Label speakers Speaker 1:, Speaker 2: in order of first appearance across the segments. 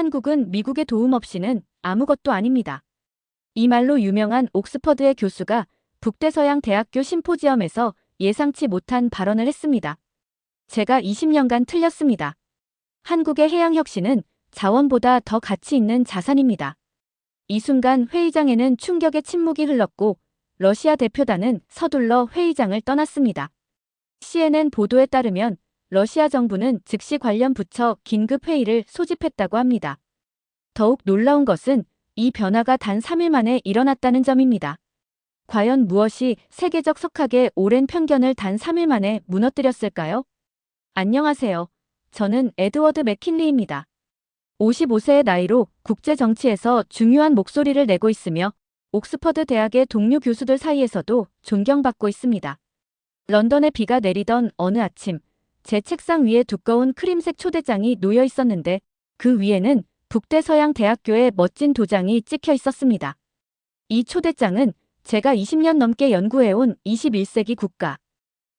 Speaker 1: 한국은 미국의 도움 없이는 아무것도 아닙니다. 이 말로 유명한 옥스퍼드의 교수가 북대서양 대학교 심포지엄에서 예상치 못한 발언을 했습니다. 제가 20년간 틀렸습니다. 한국의 해양혁신은 자원보다 더 가치 있는 자산입니다. 이 순간 회의장에는 충격의 침묵이 흘렀고 러시아 대표단은 서둘러 회의장을 떠났습니다. CNN 보도에 따르면 러시아 정부는 즉시 관련 부처 긴급회의를 소집했다고 합니다. 더욱 놀라운 것은 이 변화가 단 3일 만에 일어났다는 점입니다. 과연 무엇이 세계적 석학의 오랜 편견을 단 3일 만에 무너뜨렸을까요? 안녕하세요. 저는 에드워드 맥킨리입니다. 55세의 나이로 국제 정치에서 중요한 목소리를 내고 있으며 옥스퍼드 대학의 동료 교수들 사이에서도 존경받고 있습니다. 런던에 비가 내리던 어느 아침, 제 책상 위에 두꺼운 크림색 초대장이 놓여 있었는데 그 위에는 북대서양 대학교의 멋진 도장이 찍혀 있었습니다. 이 초대장은 제가 20년 넘게 연구해온 21세기 국가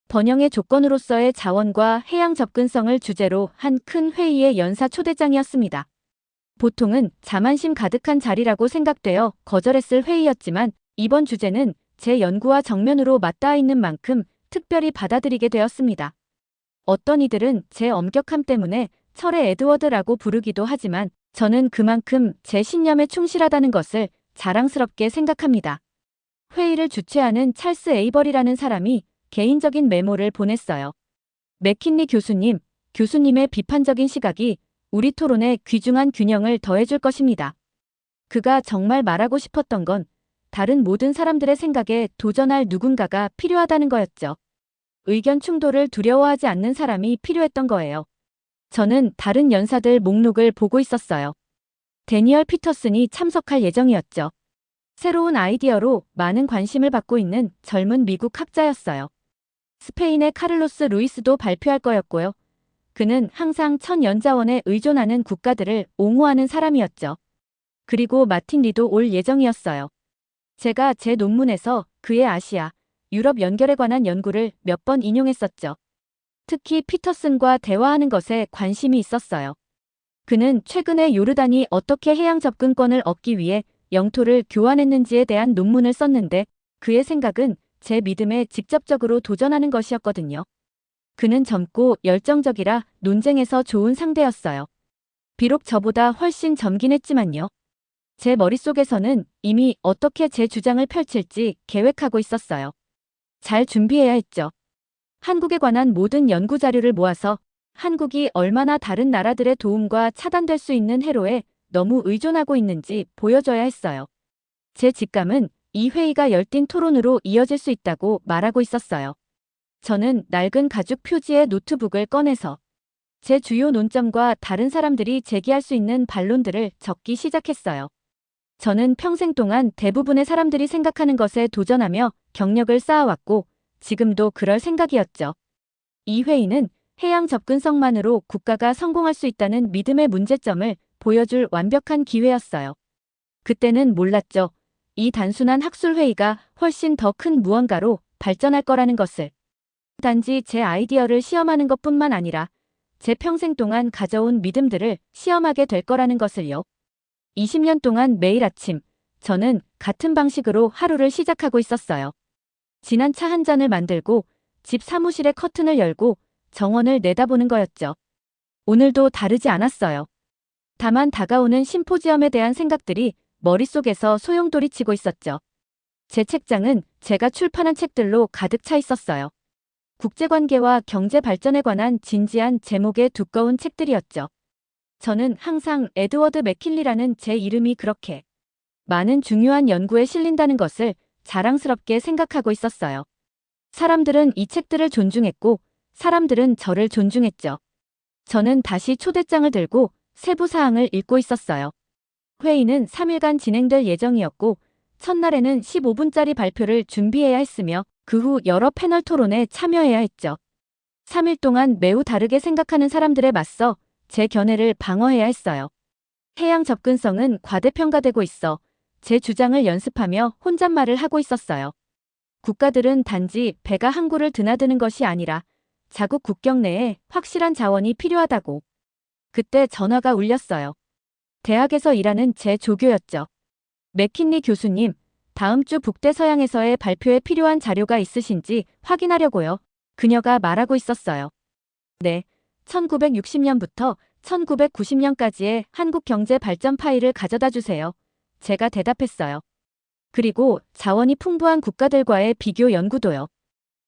Speaker 1: 번영의 조건으로서의 자원과 해양 접근성을 주제로 한 큰 회의의 연사 초대장이었습니다. 보통은 자만심 가득한 자리라고 생각되어 거절했을 회의였지만 이번 주제는 제 연구와 정면으로 맞닿아 있는 만큼 특별히 받아들이게 되었습니다. 어떤 이들은 제 엄격함 때문에 철의 에드워드라고 부르기도 하지만 저는 그만큼 제 신념에 충실하다는 것을 자랑스럽게 생각합니다. 회의를 주최하는 찰스 에이버리라는 사람이 개인적인 메모를 보냈어요. 맥킨리 교수님, 교수님의 비판적인 시각이 우리 토론에 귀중한 균형을 더해줄 것입니다. 그가 정말 말하고 싶었던 건 다른 모든 사람들의 생각에 도전할 누군가가 필요하다는 거였죠. 의견 충돌을 두려워하지 않는 사람이 필요했던 거예요. 저는 다른 연사들 목록을 보고 있었어요. 데니얼 피터슨이 참석할 예정이었죠. 새로운 아이디어로 많은 관심을 받고 있는 젊은 미국 학자였어요. 스페인의 카를로스 루이스도 발표할 거였고요. 그는 항상 천연자원에 의존하는 국가들을 옹호하는 사람이었죠. 그리고 마틴 리도 올 예정이었어요. 제가 제 논문에서 그의 아시아, 유럽 연결에 관한 연구를 몇 번 인용했었죠. 특히 피터슨과 대화하는 것에 관심이 있었어요. 그는 최근에 요르단이 어떻게 해양 접근권을 얻기 위해 영토를 교환했는지에 대한 논문을 썼는데 그의 생각은 제 믿음에 직접적으로 도전하는 것이었거든요. 그는 젊고 열정적이라 논쟁에서 좋은 상대였어요. 비록 저보다 훨씬 젊긴 했지만요. 제 머릿속에서는 이미 어떻게 제 주장을 펼칠지 계획하고 있었어요. 잘 준비해야 했죠. 한국에 관한 모든 연구 자료를 모아서 한국이 얼마나 다른 나라들의 도움과 차단될 수 있는 해로에 너무 의존하고 있는지 보여줘야 했어요. 제 직감은 이 회의가 열띤 토론으로 이어질 수 있다고 말하고 있었어요. 저는 낡은 가죽 표지의 노트북을 꺼내서 제 주요 논점과 다른 사람들이 제기할 수 있는 반론들을 적기 시작했어요. 저는 평생 동안 대부분의 사람들이 생각하는 것에 도전하며 경력을 쌓아왔고 지금도 그럴 생각이었죠. 이 회의는 해양 접근성만으로 국가가 성공할 수 있다는 믿음의 문제점을 보여줄 완벽한 기회였어요. 그때는 몰랐죠. 이 단순한 학술 회의가 훨씬 더 큰 무언가로 발전할 거라는 것을. 단지 제 아이디어를 시험하는 것뿐만 아니라 제 평생 동안 가져온 믿음들을 시험하게 될 거라는 것을요. 20년 동안 매일 아침 저는 같은 방식으로 하루를 시작하고 있었어요. 진한 차 한 잔을 만들고 집 사무실의 커튼을 열고 정원을 내다보는 거였죠. 오늘도 다르지 않았어요. 다만 다가오는 심포지엄에 대한 생각들이 머릿속에서 소용돌이치고 있었죠. 제 책장은 제가 출판한 책들로 가득 차 있었어요. 국제관계와 경제 발전에 관한 진지한 제목의 두꺼운 책들이었죠. 저는 항상 에드워드 맥킨리라는 제 이름이 그렇게 많은 중요한 연구에 실린다는 것을 자랑스럽게 생각하고 있었어요. 사람들은 이 책들을 존중했고 사람들은 저를 존중했죠. 저는 다시 초대장을 들고 세부 사항을 읽고 있었어요. 회의는 3일간 진행될 예정이었고 첫날에는 15분짜리 발표를 준비해야 했으며 그 후 여러 패널 토론에 참여해야 했죠. 3일 동안 매우 다르게 생각하는 사람들에 맞서 제 견해를 방어해야 했어요. 해양 접근성은 과대평가되고 있어 제 주장을 연습하며 혼잣말을 하고 있었어요. 국가들은 단지 배가 항구를 드나드는 것이 아니라 자국 국경 내에 확실한 자원이 필요하다고. 그때 전화가 울렸어요. 대학에서 일하는 제 조교였죠. 맥킨리 교수님, 다음 주 북대서양에서의 발표에 필요한 자료가 있으신지 확인하려고요. 그녀가 말하고 있었어요. 네. 1960년부터 1990년까지의 한국 경제 발전 파일을 가져다 주세요. 제가 대답했어요. 그리고 자원이 풍부한 국가들과의 비교 연구도요.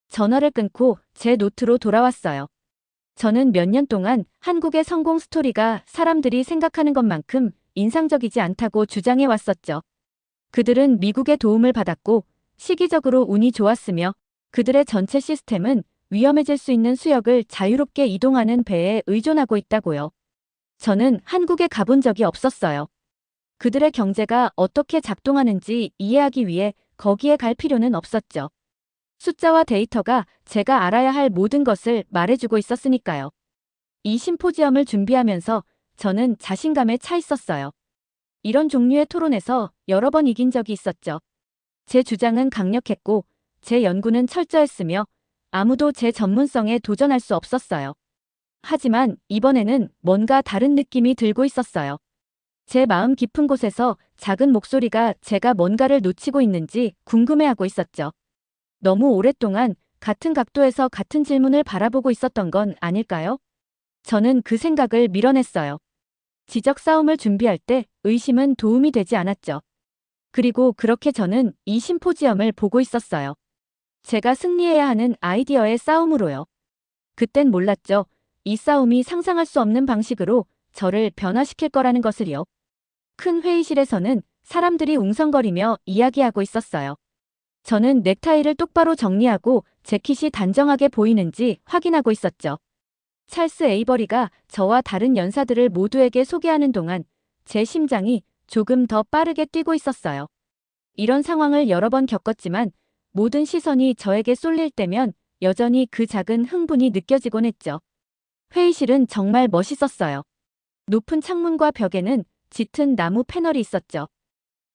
Speaker 1: 전화를 끊고 제 노트로 돌아왔어요. 저는 몇 년 동안 한국의 성공 스토리가 사람들이 생각하는 것만큼 인상적이지 않다고 주장해 왔었죠. 그들은 미국의 도움을 받았고 시기적으로 운이 좋았으며 그들의 전체 시스템은 위험해질 수 있는 수역을 자유롭게 이동하는 배에 의존하고 있다고요. 저는 한국에 가본 적이 없었어요. 그들의 경제가 어떻게 작동하는지 이해하기 위해 거기에 갈 필요는 없었죠. 숫자와 데이터가 제가 알아야 할 모든 것을 말해주고 있었으니까요. 이 심포지엄을 준비하면서 저는 자신감에 차 있었어요. 이런 종류의 토론에서 여러 번 이긴 적이 있었죠. 제 주장은 강력했고 제 연구는 철저했으며 아무도 제 전문성에 도전할 수 없었어요. 하지만 이번에는 뭔가 다른 느낌이 들고 있었어요. 제 마음 깊은 곳에서 작은 목소리가 제가 뭔가를 놓치고 있는지 궁금해하고 있었죠. 너무 오랫동안 같은 각도에서 같은 질문을 바라보고 있었던 건 아닐까요? 저는 그 생각을 밀어냈어요. 지적 싸움을 준비할 때 의심은 도움이 되지 않았죠. 그리고 그렇게 저는 이 심포지엄을 보고 있었어요. 제가 승리해야 하는 아이디어의 싸움으로요. 그땐 몰랐죠. 이 싸움이 상상할 수 없는 방식으로 저를 변화시킬 거라는 것을요. 큰 회의실에서는 사람들이 웅성거리며 이야기하고 있었어요. 저는 넥타이를 똑바로 정리하고 재킷이 단정하게 보이는지 확인하고 있었죠. 찰스 에이버리가 저와 다른 연사들을 모두에게 소개하는 동안 제 심장이 조금 더 빠르게 뛰고 있었어요. 이런 상황을 여러 번 겪었지만 모든 시선이 저에게 쏠릴 때면 여전히 그 작은 흥분이 느껴지곤 했죠. 회의실은 정말 멋있었어요. 높은 창문과 벽에는 짙은 나무 패널이 있었죠.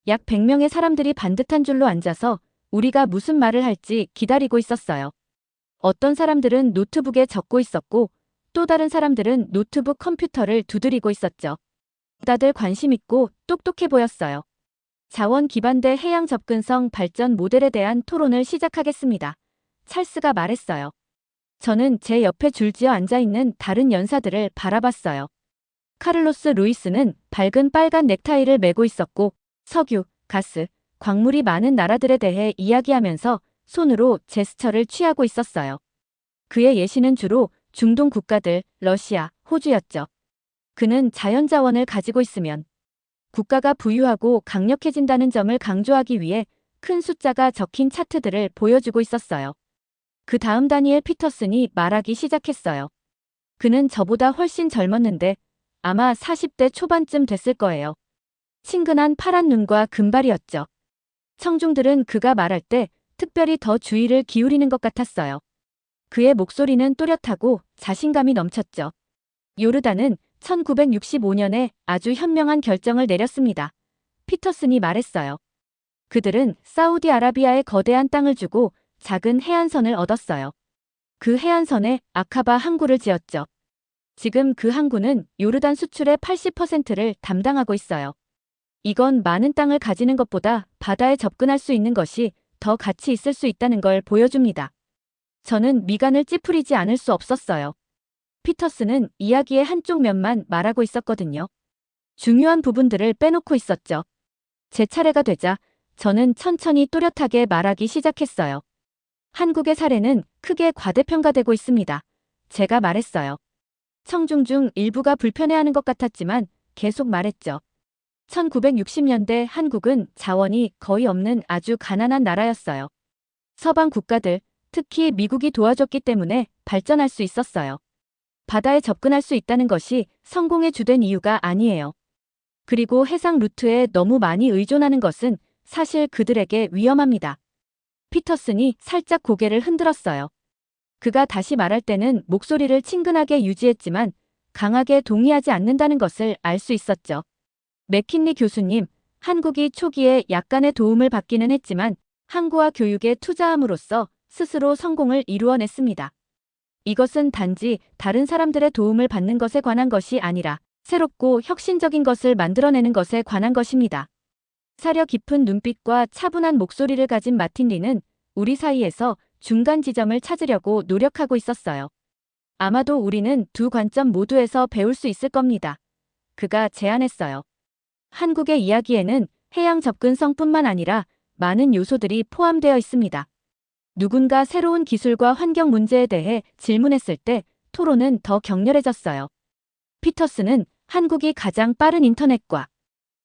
Speaker 1: 약 100명의 사람들이 반듯한 줄로 앉아서 우리가 무슨 말을 할지 기다리고 있었어요. 어떤 사람들은 노트북에 적고 있었고 또 다른 사람들은 노트북 컴퓨터를 두드리고 있었죠. 다들 관심 있고 똑똑해 보였어요. 자원 기반대 해양 접근성 발전 모델에 대한 토론을 시작하겠습니다. 찰스가 말했어요. 저는 제 옆에 줄지어 앉아있는 다른 연사들을 바라봤어요. 카를로스 루이스는 밝은 빨간 넥타이를 메고 있었고 석유, 가스, 광물이 많은 나라들에 대해 이야기하면서 손으로 제스처를 취하고 있었어요. 그의 예시는 주로 중동 국가들, 러시아, 호주였죠. 그는 자연자원을 가지고 있으면 국가가 부유하고 강력해진다는 점을 강조하기 위해 큰 숫자가 적힌 차트들을 보여주고 있었어요. 그 다음 다니엘 피터슨이 말하기 시작했어요. 그는 저보다 훨씬 젊었는데 아마 40대 초반쯤 됐을 거예요. 친근한 파란 눈과 금발이었죠. 청중들은 그가 말할 때 특별히 더 주의를 기울이는 것 같았어요. 그의 목소리는 또렷하고 자신감이 넘쳤죠. 요르단은 1965년에 아주 현명한 결정을 내렸습니다. 피터슨이 말했어요. 그들은 사우디아라비아에 거대한 땅을 주고 작은 해안선을 얻었어요. 그 해안선에 아카바 항구를 지었죠. 지금 그 항구는 요르단 수출의 80%를 담당하고 있어요. 이건 많은 땅을 가지는 것보다 바다에 접근할 수 있는 것이 더 가치 있을 수 있다는 걸 보여줍니다. 저는 미간을 찌푸리지 않을 수 없었어요. 피터슨은 이야기의 한쪽 면만 말하고 있었거든요. 중요한 부분들을 빼놓고 있었죠. 제 차례가 되자 저는 천천히 또렷하게 말하기 시작했어요. 한국의 사례는 크게 과대평가되고 있습니다. 제가 말했어요. 청중 중 일부가 불편해하는 것 같았지만 계속 말했죠. 1960년대 한국은 자원이 거의 없는 아주 가난한 나라였어요. 서방 국가들, 특히 미국이 도와줬기 때문에 발전할 수 있었어요. 바다에 접근할 수 있다는 것이 성공의 주된 이유가 아니에요. 그리고 해상 루트에 너무 많이 의존하는 것은 사실 그들에게 위험합니다. 피터슨이 살짝 고개를 흔들었어요. 그가 다시 말할 때는 목소리를 친근하게 유지했지만 강하게 동의하지 않는다는 것을 알 수 있었죠. 맥킨리 교수님, 한국이 초기에 약간의 도움을 받기는 했지만 항구와 교육에 투자함으로써 스스로 성공을 이루어냈습니다. 이것은 단지 다른 사람들의 도움을 받는 것에 관한 것이 아니라 새롭고 혁신적인 것을 만들어내는 것에 관한 것입니다. 사려 깊은 눈빛과 차분한 목소리를 가진 마틴 리는 우리 사이에서 중간 지점을 찾으려고 노력하고 있었어요. 아마도 우리는 두 관점 모두에서 배울 수 있을 겁니다. 그가 제안했어요. 한국의 이야기에는 해양 접근성뿐만 아니라 많은 요소들이 포함되어 있습니다. 누군가 새로운 기술과 환경 문제에 대해 질문했을 때 토론은 더 격렬해졌어요. 피터스는 한국이 가장 빠른 인터넷과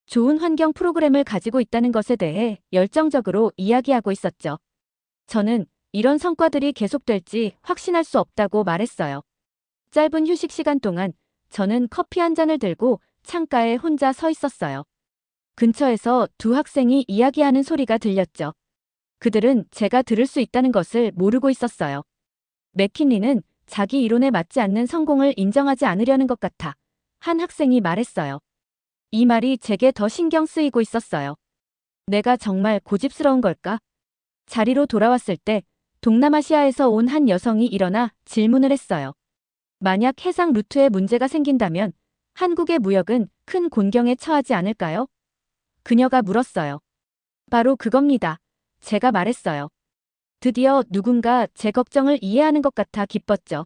Speaker 1: 좋은 환경 프로그램을 가지고 있다는 것에 대해 열정적으로 이야기하고 있었죠. 저는 이런 성과들이 계속될지 확신할 수 없다고 말했어요. 짧은 휴식 시간 동안 저는 커피 한 잔을 들고 창가에 혼자 서 있었어요. 근처에서 두 학생이 이야기하는 소리가 들렸죠. 그들은 제가 들을 수 있다는 것을 모르고 있었어요. 맥킨리는 자기 이론에 맞지 않는 성공을 인정하지 않으려는 것 같아 한 학생이 말했어요. 이 말이 제게 더 신경 쓰이고 있었어요. 내가 정말 고집스러운 걸까? 자리로 돌아왔을 때 동남아시아에서 온 한 여성이 일어나 질문을 했어요. 만약 해상 루트에 문제가 생긴다면 한국의 무역은 큰 곤경에 처하지 않을까요? 그녀가 물었어요. 바로 그겁니다. 제가 말했어요. 드디어 누군가 제 걱정을 이해하는 것 같아 기뻤죠.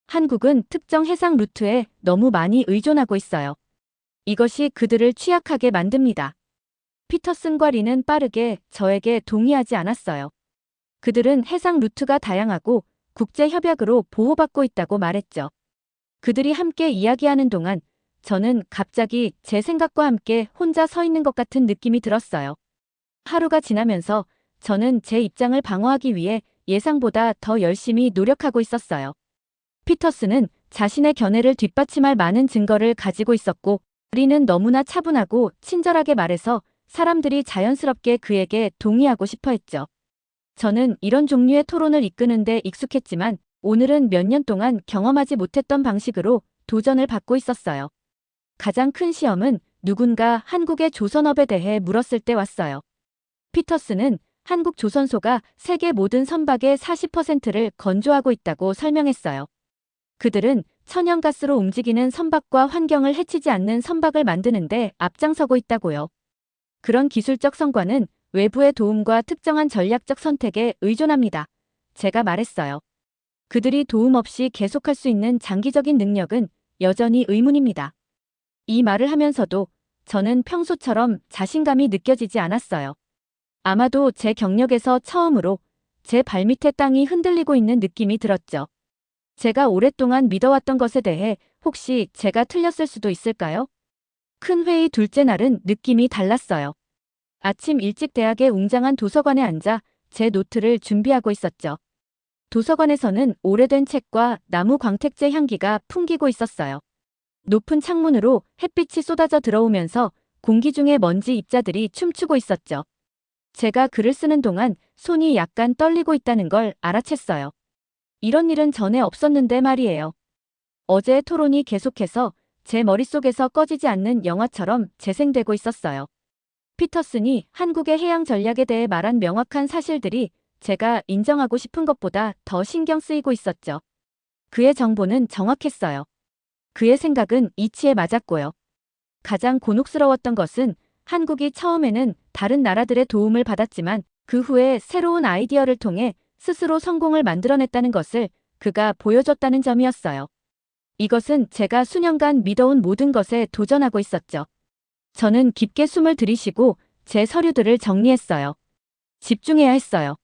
Speaker 1: 한국은 특정 해상 루트에 너무 많이 의존하고 있어요. 이것이 그들을 취약하게 만듭니다. 피터슨과 리는 빠르게 저에게 동의하지 않았어요. 그들은 해상 루트가 다양하고 국제 협약으로 보호받고 있다고 말했죠. 그들이 함께 이야기하는 동안 저는 갑자기 제 생각과 함께 혼자 서 있는 것 같은 느낌이 들었어요. 하루가 지나면서 저는 제 입장을 방어하기 위해 예상보다 더 열심히 노력하고 있었어요. 피터스는 자신의 견해를 뒷받침할 많은 증거를 가지고 있었고, 리는 너무나 차분하고 친절하게 말해서 사람들이 자연스럽게 그에게 동의하고 싶어 했죠. 저는 이런 종류의 토론을 이끄는데 익숙했지만 오늘은 몇 년 동안 경험하지 못했던 방식으로 도전을 받고 있었어요. 가장 큰 시험은 누군가 한국의 조선업에 대해 물었을 때 왔어요. 피터스는 한국 조선소가 세계 모든 선박의 40%를 건조하고 있다고 설명했어요. 그들은 천연가스로 움직이는 선박과 환경을 해치지 않는 선박을 만드는데 앞장서고 있다고요. 그런 기술적 성과는 외부의 도움과 특정한 전략적 선택에 의존합니다. 제가 말했어요. 그들이 도움 없이 계속할 수 있는 장기적인 능력은 여전히 의문입니다. 이 말을 하면서도 저는 평소처럼 자신감이 느껴지지 않았어요. 아마도 제 경력에서 처음으로 제 발밑의 땅이 흔들리고 있는 느낌이 들었죠. 제가 오랫동안 믿어왔던 것에 대해 혹시 제가 틀렸을 수도 있을까요? 큰 회의 둘째 날은 느낌이 달랐어요. 아침 일찍 대학의 웅장한 도서관에 앉아 제 노트를 준비하고 있었죠. 도서관에서는 오래된 책과 나무 광택제 향기가 풍기고 있었어요. 높은 창문으로 햇빛이 쏟아져 들어오면서 공기 중에 먼지 입자들이 춤추고 있었죠. 제가 글을 쓰는 동안 손이 약간 떨리고 있다는 걸 알아챘어요. 이런 일은 전에 없었는데 말이에요. 어제의 토론이 계속해서 제 머릿속에서 꺼지지 않는 영화처럼 재생되고 있었어요. 피터슨이 한국의 해양 전략에 대해 말한 명확한 사실들이 제가 인정하고 싶은 것보다 더 신경 쓰이고 있었죠. 그의 정보는 정확했어요. 그의 생각은 이치에 맞았고요. 가장 곤혹스러웠던 것은 한국이 처음에는 다른 나라들의 도움을 받았지만 그 후에 새로운 아이디어를 통해 스스로 성공을 만들어냈다는 것을 그가 보여줬다는 점이었어요. 이것은 제가 수년간 믿어온 모든 것에 도전하고 있었죠. 저는 깊게 숨을 들이쉬고 제 서류들을 정리했어요. 집중해야 했어요.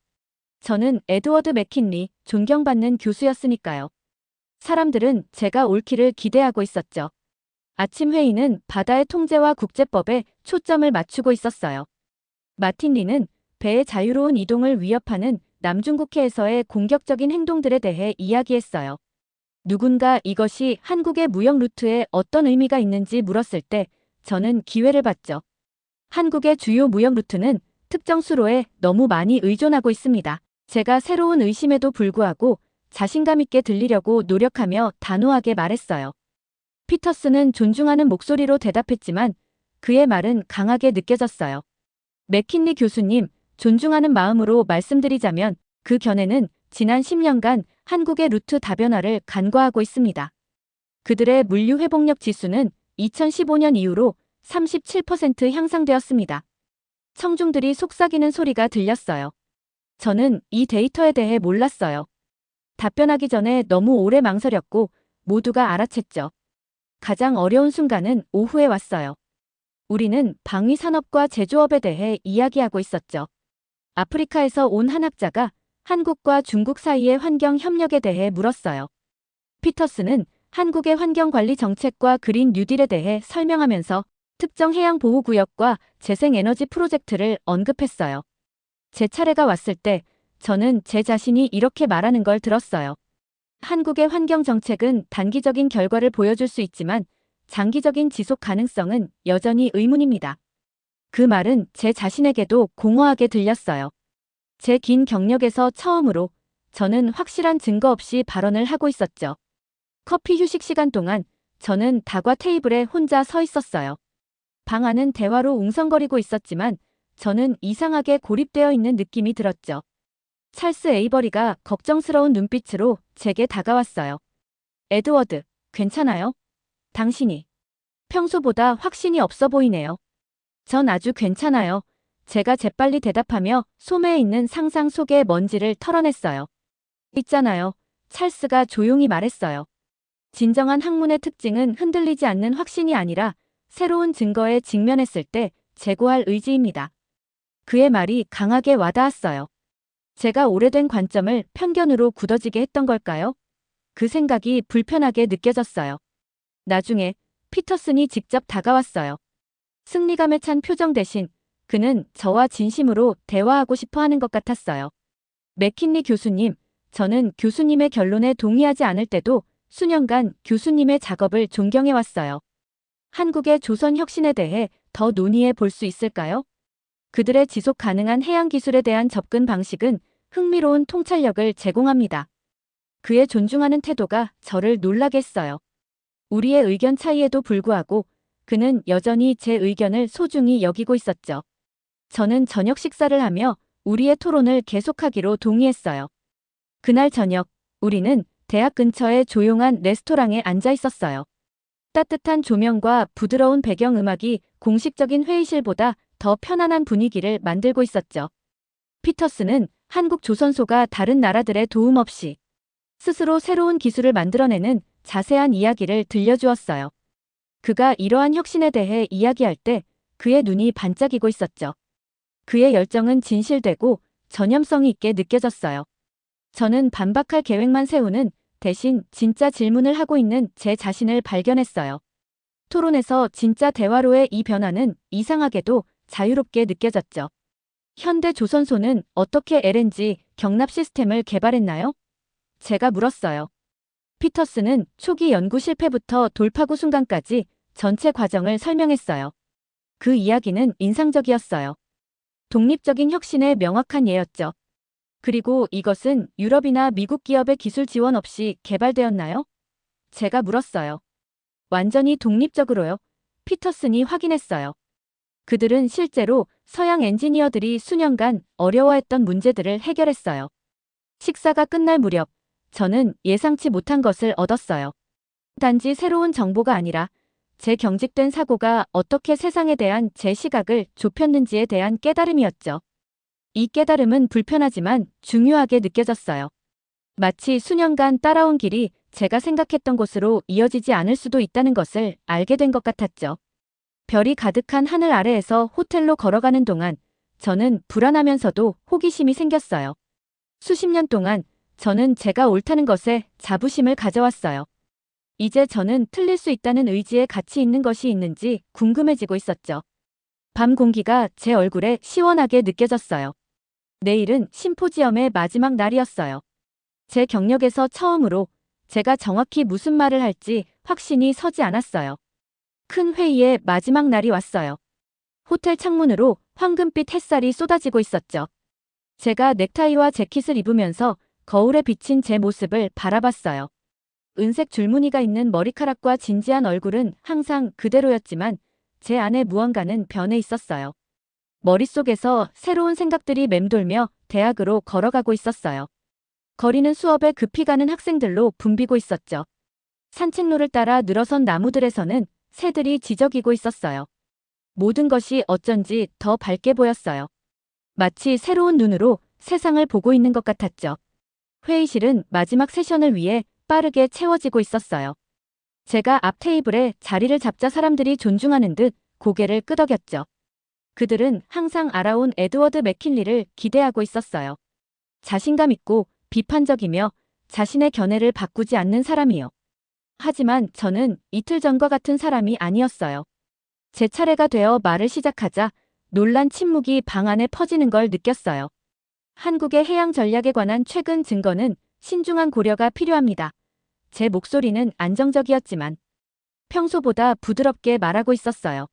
Speaker 1: 저는 에드워드 맥킨리, 존경받는 교수였으니까요. 사람들은 제가 옳기를 기대하고 있었죠. 아침 회의는 바다의 통제와 국제법에 초점을 맞추고 있었어요. 마틴 리는 배의 자유로운 이동을 위협하는 남중국해에서의 공격적인 행동들에 대해 이야기했어요. 누군가 이것이 한국의 무역 루트에 어떤 의미가 있는지 물었을 때 저는 기회를 봤죠. 한국의 주요 무역 루트는 특정 수로에 너무 많이 의존하고 있습니다. 제가 새로운 의심에도 불구하고 자신감 있게 들리려고 노력하며 단호하게 말했어요. 피터스는 존중하는 목소리로 대답했지만 그의 말은 강하게 느껴졌어요. 맥킨리 교수님, 존중하는 마음으로 말씀드리자면 그 견해는 지난 10년간 한국의 루트 다변화를 간과하고 있습니다. 그들의 물류 회복력 지수는 2015년 이후로 37% 향상되었습니다. 청중들이 속삭이는 소리가 들렸어요. 저는 이 데이터에 대해 몰랐어요. 답변하기 전에 너무 오래 망설였고 모두가 알아챘죠. 가장 어려운 순간은 오후에 왔어요. 우리는 방위 산업과 제조업에 대해 이야기하고 있었죠. 아프리카에서 온 한 학자가 한국과 중국 사이의 환경 협력에 대해 물었어요. 피터스는 한국의 환경관리 정책과 그린 뉴딜에 대해 설명하면서 특정 해양보호구역과 재생에너지 프로젝트를 언급했어요. 제 차례가 왔을 때 저는 제 자신이 이렇게 말하는 걸 들었어요. 한국의 환경정책은 단기적인 결과를 보여줄 수 있지만 장기적인 지속 가능성은 여전히 의문입니다. 그 말은 제 자신에게도 공허하게 들렸어요. 제 긴 경력에서 처음으로 저는 확실한 증거 없이 발언을 하고 있었죠. 커피 휴식 시간 동안 저는 다과 테이블에 혼자 서 있었어요. 방 안은 대화로 웅성거리고 있었지만 저는 이상하게 고립되어 있는 느낌이 들었죠. 찰스 에이버리가 걱정스러운 눈빛으로 제게 다가왔어요. 에드워드, 괜찮아요? 당신이 평소보다 확신이 없어 보이네요. 전 아주 괜찮아요. 제가 재빨리 대답하며 소매에 있는 상상 속의 먼지를 털어냈어요. 있잖아요. 찰스가 조용히 말했어요. 진정한 학문의 특징은 흔들리지 않는 확신이 아니라 새로운 증거에 직면했을 때 재고할 의지입니다. 그의 말이 강하게 와닿았어요. 제가 오래된 관점을 편견으로 굳어지게 했던 걸까요? 그 생각이 불편하게 느껴졌어요. 나중에 피터슨이 직접 다가왔어요. 승리감에 찬 표정 대신 그는 저와 진심으로 대화하고 싶어 하는 것 같았어요. 맥킨리 교수님, 저는 교수님의 결론에 동의하지 않을 때도 수년간 교수님의 작업을 존경해왔어요. 한국의 조선 혁신에 대해 더 논의해 볼 수 있을까요? 그들의 지속 가능한 해양 기술에 대한 접근 방식은 흥미로운 통찰력을 제공합니다. 그의 존중하는 태도가 저를 놀라게 했어요. 우리의 의견 차이에도 불구하고 그는 여전히 제 의견을 소중히 여기고 있었죠. 저는 저녁 식사를 하며 우리의 토론을 계속하기로 동의했어요. 그날 저녁, 우리는 대학 근처의 조용한 레스토랑에 앉아 있었어요. 따뜻한 조명과 부드러운 배경음악이 공식적인 회의실보다 더 편안한 분위기를 만들고 있었죠. 피터스는 한국 조선소가 다른 나라들의 도움 없이 스스로 새로운 기술을 만들어내는 자세한 이야기를 들려주었어요. 그가 이러한 혁신에 대해 이야기할 때 그의 눈이 반짝이고 있었죠. 그의 열정은 진실되고 전념성이 있게 느껴졌어요. 저는 반박할 계획만 세우는 대신 진짜 질문을 하고 있는 제 자신을 발견했어요. 토론에서 진짜 대화로의 이 변화는 이상하게도 자유롭게 느껴졌죠. 현대 조선소는 어떻게 LNG 경납 시스템을 개발했나요? 제가 물었어요. 피터스는 초기 연구 실패부터 돌파구 순간까지 전체 과정을 설명했어요. 그 이야기는 인상적이었어요. 독립적인 혁신의 명확한 예였죠. 그리고 이것은 유럽이나 미국 기업의 기술 지원 없이 개발되었나요? 제가 물었어요. 완전히 독립적으로요. 피터슨이 확인했어요. 그들은 실제로 서양 엔지니어들이 수년간 어려워했던 문제들을 해결했어요. 식사가 끝날 무렵 저는 예상치 못한 것을 얻었어요. 단지 새로운 정보가 아니라 제 경직된 사고가 어떻게 세상에 대한 제 시각을 좁혔는지에 대한 깨달음이었죠. 이 깨달음은 불편하지만 중요하게 느껴졌어요. 마치 수년간 따라온 길이 제가 생각했던 곳으로 이어지지 않을 수도 있다는 것을 알게 된 것 같았죠. 별이 가득한 하늘 아래에서 호텔로 걸어가는 동안 저는 불안하면서도 호기심이 생겼어요. 수십 년 동안 저는 제가 옳다는 것에 자부심을 가져왔어요. 이제 저는 틀릴 수 있다는 의지에 가치 있는 것이 있는지 궁금해지고 있었죠. 밤 공기가 제 얼굴에 시원하게 느껴졌어요. 내일은 심포지엄의 마지막 날이었어요. 제 경력에서 처음으로 제가 정확히 무슨 말을 할지 확신이 서지 않았어요. 큰 회의의 마지막 날이 왔어요. 호텔 창문으로 황금빛 햇살이 쏟아지고 있었죠. 제가 넥타이와 재킷을 입으면서 거울에 비친 제 모습을 바라봤어요. 은색 줄무늬가 있는 머리카락과 진지한 얼굴은 항상 그대로였지만 제 안에 무언가는 변해 있었어요. 머릿속에서 새로운 생각들이 맴돌며 대학으로 걸어가고 있었어요. 거리는 수업에 급히 가는 학생들로 붐비고 있었죠. 산책로를 따라 늘어선 나무들에서는 새들이 지저귀고 있었어요. 모든 것이 어쩐지 더 밝게 보였어요. 마치 새로운 눈으로 세상을 보고 있는 것 같았죠. 회의실은 마지막 세션을 위해 빠르게 채워지고 있었어요. 제가 앞 테이블에 자리를 잡자 사람들이 존중하는 듯 고개를 끄덕였죠. 그들은 항상 알아온 에드워드 맥킨리를 기대하고 있었어요. 자신감 있고 비판적이며 자신의 견해를 바꾸지 않는 사람이요. 하지만 저는 이틀 전과 같은 사람이 아니었어요. 제 차례가 되어 말을 시작하자 놀란 침묵이 방 안에 퍼지는 걸 느꼈어요. 한국의 해양 전략에 관한 최근 증거는 신중한 고려가 필요합니다. 제 목소리는 안정적이었지만 평소보다 부드럽게 말하고 있었어요.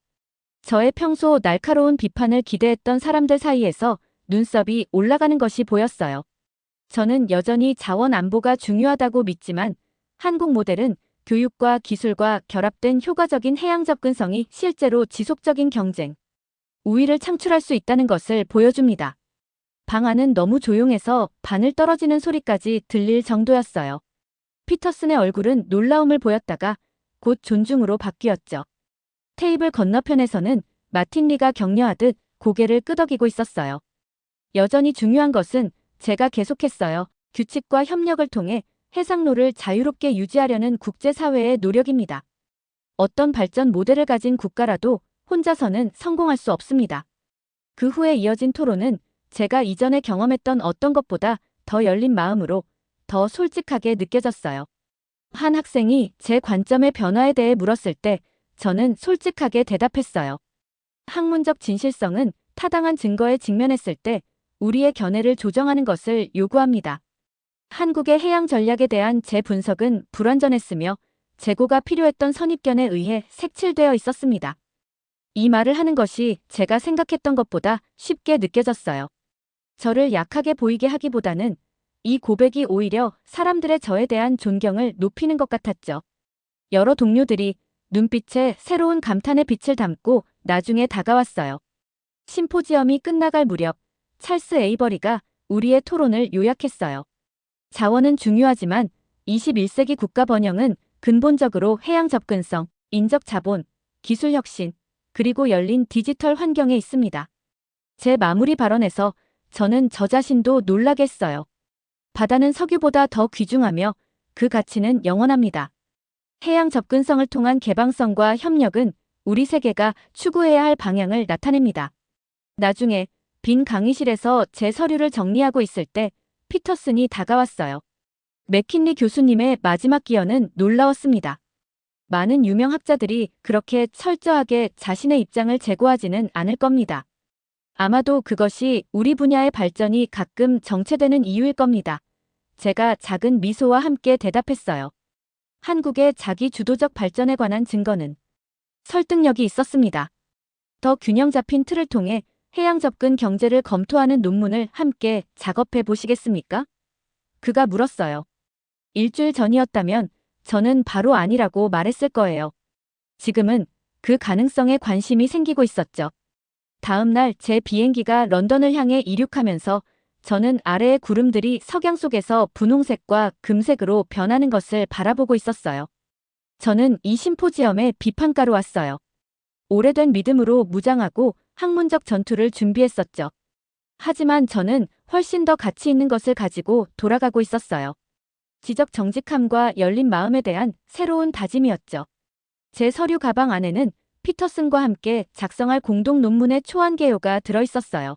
Speaker 1: 저의 평소 날카로운 비판을 기대했던 사람들 사이에서 눈썹이 올라가는 것이 보였어요. 저는 여전히 자원 안보가 중요하다고 믿지만 한국 모델은 교육과 기술과 결합된 효과적인 해양 접근성이 실제로 지속적인 경쟁, 우위를 창출할 수 있다는 것을 보여줍니다. 방 안은 너무 조용해서 바늘 떨어지는 소리까지 들릴 정도였어요. 피터슨의 얼굴은 놀라움을 보였다가 곧 존중으로 바뀌었죠. 테이블 건너편에서는 마틴 리가 격려하듯 고개를 끄덕이고 있었어요. 여전히 중요한 것은 제가 계속했어요. 규칙과 협력을 통해 해상로를 자유롭게 유지하려는 국제사회의 노력입니다. 어떤 발전 모델을 가진 국가라도 혼자서는 성공할 수 없습니다. 그 후에 이어진 토론은 제가 이전에 경험했던 어떤 것보다 더 열린 마음으로 더 솔직하게 느껴졌어요. 한 학생이 제 관점의 변화에 대해 물었을 때 저는 솔직하게 대답했어요. 학문적 진실성은 타당한 증거에 직면했을 때 우리의 견해를 조정하는 것을 요구합니다. 한국의 해양 전략에 대한 제 분석은 불완전했으며 재고가 필요했던 선입견에 의해 색칠되어 있었습니다. 이 말을 하는 것이 제가 생각했던 것보다 쉽게 느껴졌어요. 저를 약하게 보이게 하기보다는 이 고백이 오히려 사람들의 저에 대한 존경을 높이는 것 같았죠. 여러 동료들이 눈빛에 새로운 감탄의 빛을 담고 나중에 다가왔어요. 심포지엄이 끝나갈 무렵 찰스 에이버리가 우리의 토론을 요약했어요. 자원은 중요하지만 21세기 국가 번영은 근본적으로 해양 접근성, 인적 자본, 기술 혁신, 그리고 열린 디지털 환경에 있습니다. 제 마무리 발언에서 저는 저 자신도 놀라게 했어요. 바다는 석유보다 더 귀중하며 그 가치는 영원합니다. 해양 접근성을 통한 개방성과 협력은 우리 세계가 추구해야 할 방향을 나타냅니다. 나중에 빈 강의실에서 제 서류를 정리하고 있을 때 피터슨이 다가왔어요. 맥킨리 교수님의 마지막 기여는 놀라웠습니다. 많은 유명 학자들이 그렇게 철저하게 자신의 입장을 제고하지는 않을 겁니다. 아마도 그것이 우리 분야의 발전이 가끔 정체되는 이유일 겁니다. 제가 작은 미소와 함께 대답했어요. 한국의 자기 주도적 발전에 관한 증거는 설득력이 있었습니다. 더 균형 잡힌 틀을 통해 해양 접근 경제를 검토하는 논문을 함께 작업해 보시겠습니까? 그가 물었어요. 일주일 전이었다면 저는 바로 아니라고 말했을 거예요. 지금은 그 가능성에 관심이 생기고 있었죠. 다음 날 제 비행기가 런던을 향해 이륙하면서 저는 아래의 구름들이 석양 속에서 분홍색과 금색으로 변하는 것을 바라보고 있었어요. 저는 이 심포지엄에 비판가로 왔어요. 오래된 믿음으로 무장하고 학문적 전투를 준비했었죠. 하지만 저는 훨씬 더 가치 있는 것을 가지고 돌아가고 있었어요. 지적 정직함과 열린 마음에 대한 새로운 다짐이었죠. 제 서류 가방 안에는 피터슨과 함께 작성할 공동 논문의 초안 개요가 들어있었어요.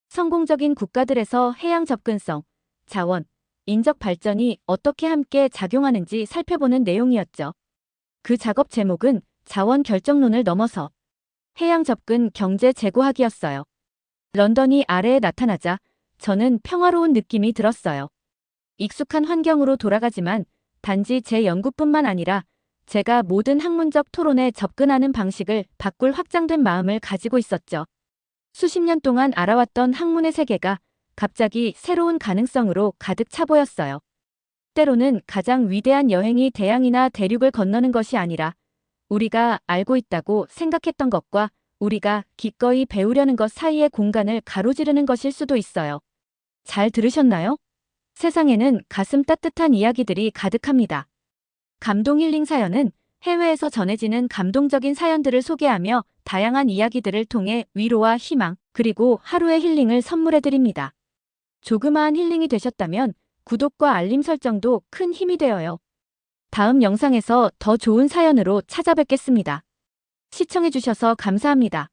Speaker 1: 성공적인 국가들에서 해양 접근성, 자원, 인적 발전이 어떻게 함께 작용하는지 살펴보는 내용이었죠. 그 작업 제목은 자원 결정론을 넘어서 해양 접근 경제 재고하기였어요. 런던이 아래에 나타나자 저는 평화로운 느낌이 들었어요. 익숙한 환경으로 돌아가지만 단지 제 연구뿐만 아니라 제가 모든 학문적 토론에 접근하는 방식을 바꿀 확장된 마음을 가지고 있었죠. 수십 년 동안 알아왔던 학문의 세계가 갑자기 새로운 가능성으로 가득 차 보였어요. 때로는 가장 위대한 여행이 대양이나 대륙을 건너는 것이 아니라 우리가 알고 있다고 생각했던 것과 우리가 기꺼이 배우려는 것 사이의 공간을 가로지르는 것일 수도 있어요. 잘 들으셨나요? 세상에는 가슴 따뜻한 이야기들이 가득합니다. 감동 힐링 사연은 해외에서 전해지는 감동적인 사연들을 소개하며 다양한 이야기들을 통해 위로와 희망, 그리고 하루의 힐링을 선물해드립니다. 조그마한 힐링이 되셨다면 구독과 알림 설정도 큰 힘이 되어요. 다음 영상에서 더 좋은 사연으로 찾아뵙겠습니다. 시청해주셔서 감사합니다.